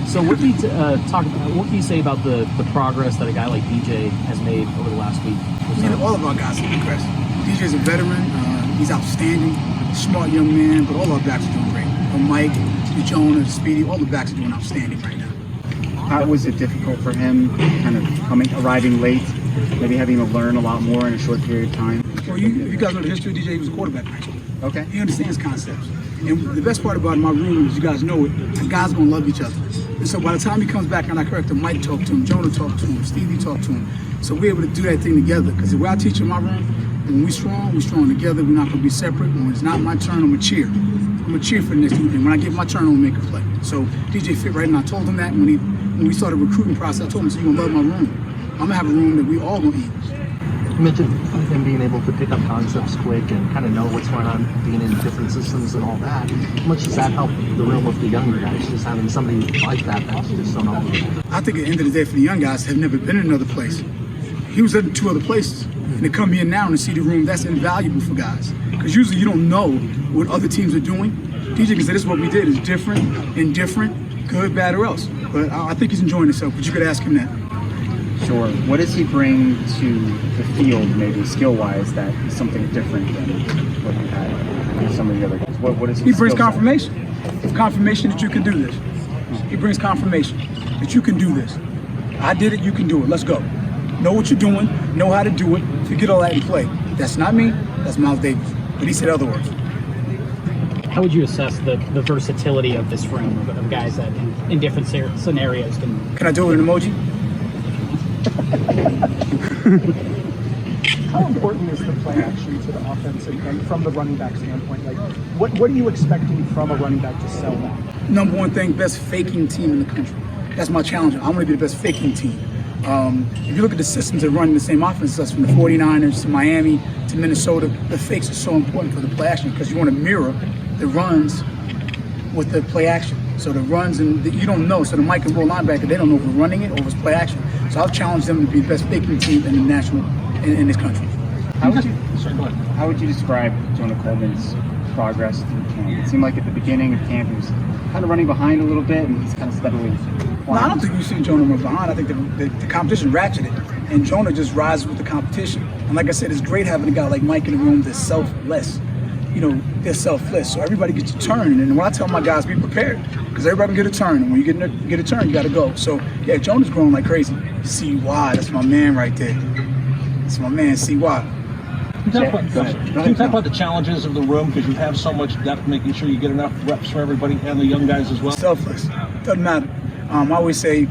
So what can you talk about? What can you say about the progress that a guy like DJ has made over the last week? All of our guys have progressed. DJ's a veteran. He's outstanding, smart young man. But all our backs are doing great. From Mike to Jonah to Speedy, all the backs are doing outstanding right now. How was it difficult for him, kind of arriving late, maybe having to learn a lot more in a short period of time? Well, you guys know the history of DJ. He was a quarterback. Okay. He understands concepts. And the best part about my room is, you guys know it, the guys are going to love each other. And so by the time he comes back and I correct him, Mike talked to him, Jonah talked to him, Stevie talked to him. So we're able to do that thing together. Because the way I teach in my room, when we're strong together. We're not going to be separate. When it's not my turn, I'm going to cheer. I'm going to cheer for the next team. And when I get my turn, I'm going to make a play. So DJ fit right in. I told him that when we started the recruiting process. I told him, so you're going to love my room. I'm going to have a room that we all going to eat. You mentioned him being able to pick up concepts quick and kind of know what's going on, being in different systems and all that. How much does that help the room with the younger guys, just having somebody like that that's just so knowledgeable? I think at the end of the day, for the young guys, have never been in another place. He was at 2 other places. And to come here now and see the room, that's invaluable for guys. Because usually you don't know what other teams are doing. DJ can say, this is what we did. It's different, indifferent, good, bad, or else. But I think he's enjoying himself, but you could ask him that. Sure. What does he bring to the field, maybe skill-wise, that is something different than what you had with some of the other guys? What is he brings confirmation. Confirmation that you can do this. He brings confirmation that you can do this. I did it, you can do it. Let's go. Know what you're doing, know how to do it, forget all that and play. That's not me, that's Miles Davis. But he said other words. How would you assess the versatility of this room of guys that in different scenarios can... Can I do it with an emoji? How important is the play action to the offense and from the running back standpoint? Like, what are you expecting from a running back to sell that? Number one thing, best faking team in the country. That's my challenge. I want to be the best faking team. If you look at the systems that run the same offense, that's from the 49ers to Miami to Minnesota, the fakes are so important for the play action because you want to mirror the runs with the play action. So the runs, and you don't know. So the Mike and roll linebacker, they don't know if we're running it or if it's play action. So I've challenged them to be the best faking team in the national, in this country. How would you describe Jonah Coleman's progress through camp? It seemed like at the beginning of camp he was kind of running behind a little bit, and he's kind of steadily climbing. No, I don't think you see Jonah run behind. I think the competition ratcheted, and Jonah just rises with the competition. And like I said, it's great having a guy like Mike in the room that's selfless. You know, they're selfless, so everybody gets a turn. And when I tell my guys, be prepared, because everybody can get a turn. And when you get a turn, you got to go. So, yeah, Jonah's growing like crazy. CY, that's my man right there. That's my man, CY. Can you talk about the challenges of the room, because you have so much depth, making sure you get enough reps for everybody and the young guys as well? Selfless. Doesn't matter. I always say,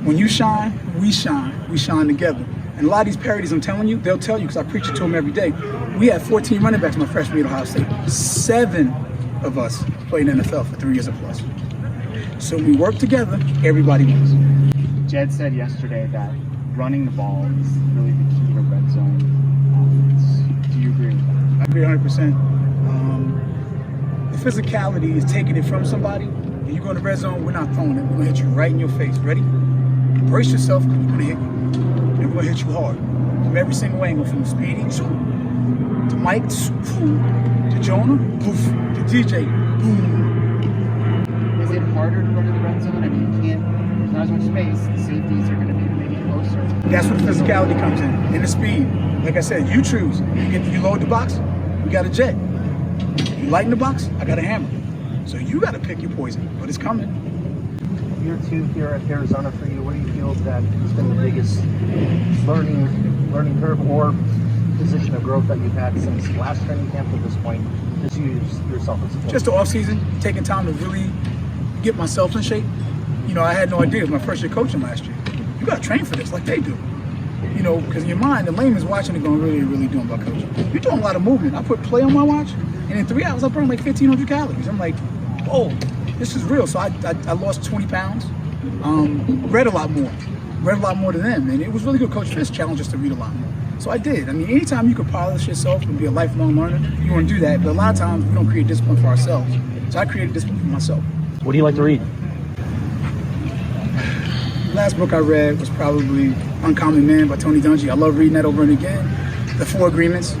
when you shine. We shine together. And a lot of these parodies, I'm telling you, they'll tell you, because I preach it to them every day. We had 14 running backs my freshman year at Ohio State. 7 of us played in the NFL for 3 years or plus. So when we work together, everybody wins. Jed said yesterday that running the ball is really the key to red zone offense. Do you agree with that? I agree 100%. The physicality is taking it from somebody. When you go in the red zone, we're not throwing it. We're going to hit you right in your face. Ready? Brace yourself, because we're going to hit you. And we're going to hit you hard. From every single angle, from Speedy to Mike, to Jonah, poof, to DJ, boom. Is it harder to run in the red zone? I mean, there's not as much space. The safeties are going to be maybe closer. That's where the physicality comes in, and the speed. Like I said, you choose. You load the box, we got a jet. You lighten the box, I got a hammer. So you got to pick your poison, but it's coming. Year 2 here at Arizona for you, what do you feel that has been the biggest learning curve or position of growth that you've had since last training camp to this point? Just use yourself as a coach. Just the off season, taking time to really get myself in shape. You know, I had no idea. It was my first year coaching last year. You got to train for this like they do. You know, because in your mind, the layman's watching it going, really doing about coaching. You're doing a lot of movement. I put play on my watch, and in 3 hours, I burned like 1,500 calories. I'm like, oh, this is real. So I lost 20 pounds, read a lot more than them. And it was really good. Coach Fisk challenged us to read a lot more. So I did. I mean, anytime you can polish yourself and be a lifelong learner, you want to do that. But a lot of times, we don't create discipline for ourselves. So I created discipline for myself. What do you like to read? Last book I read was probably Uncommon Man by Tony Dungy. I love reading that over and again. The 4 Agreements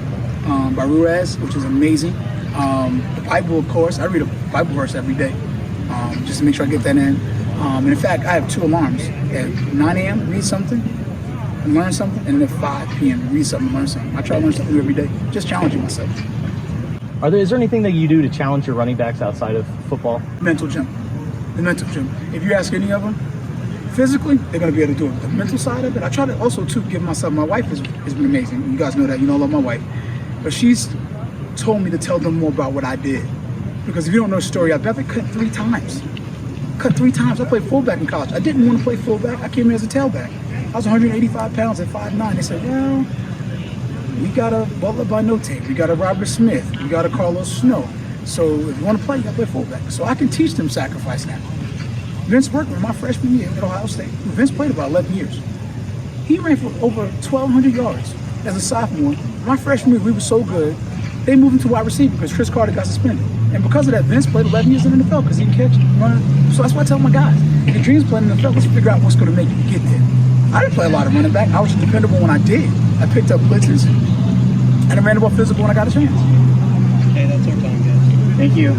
by Ruiz, which is amazing. The Bible, of course. I read a Bible verse every day just to make sure I get that in. And in fact, I have 2 alarms. At 9 a.m., read something and learn something, and then at 5 p.m., read something and learn something. I try to learn something new every day, just challenging myself. Is there anything that you do to challenge your running backs outside of football? Mental gym. The mental gym. If you ask any of them, physically, they're going to be able to do it. The mental side of it, I try to also, too, give myself, my wife has been amazing. You guys know that. You know I love my wife. But she's told me to tell them more about what I did. Because if you don't know the story, I've been cut 3 times. Cut 3 times. I played fullback in college. I didn't want to play fullback. I came here as a tailback. I was 185 pounds at 5'9". They said, well, we got a Butler by no tape. We got a Robert Smith. We got a Carlos Snow. So if you want to play, you got to play fullback. So I can teach them sacrifice now. Vince Workman, my freshman year at Ohio State, Vince played about 11 years. He ran for over 1,200 yards as a sophomore. My freshman year, we were so good, they moved him to wide receiver because Chris Carter got suspended. And because of that, Vince played 11 years in the NFL because he can catch, run. So that's why I tell my guys, if your dream's playing in the NFL, let's figure out what's going to make you get there. I didn't play a lot of running back. I was just dependable when I did. I picked up blitzes, and I ran the ball physical when I got a chance. Hey, that's our time, guys. Thank you.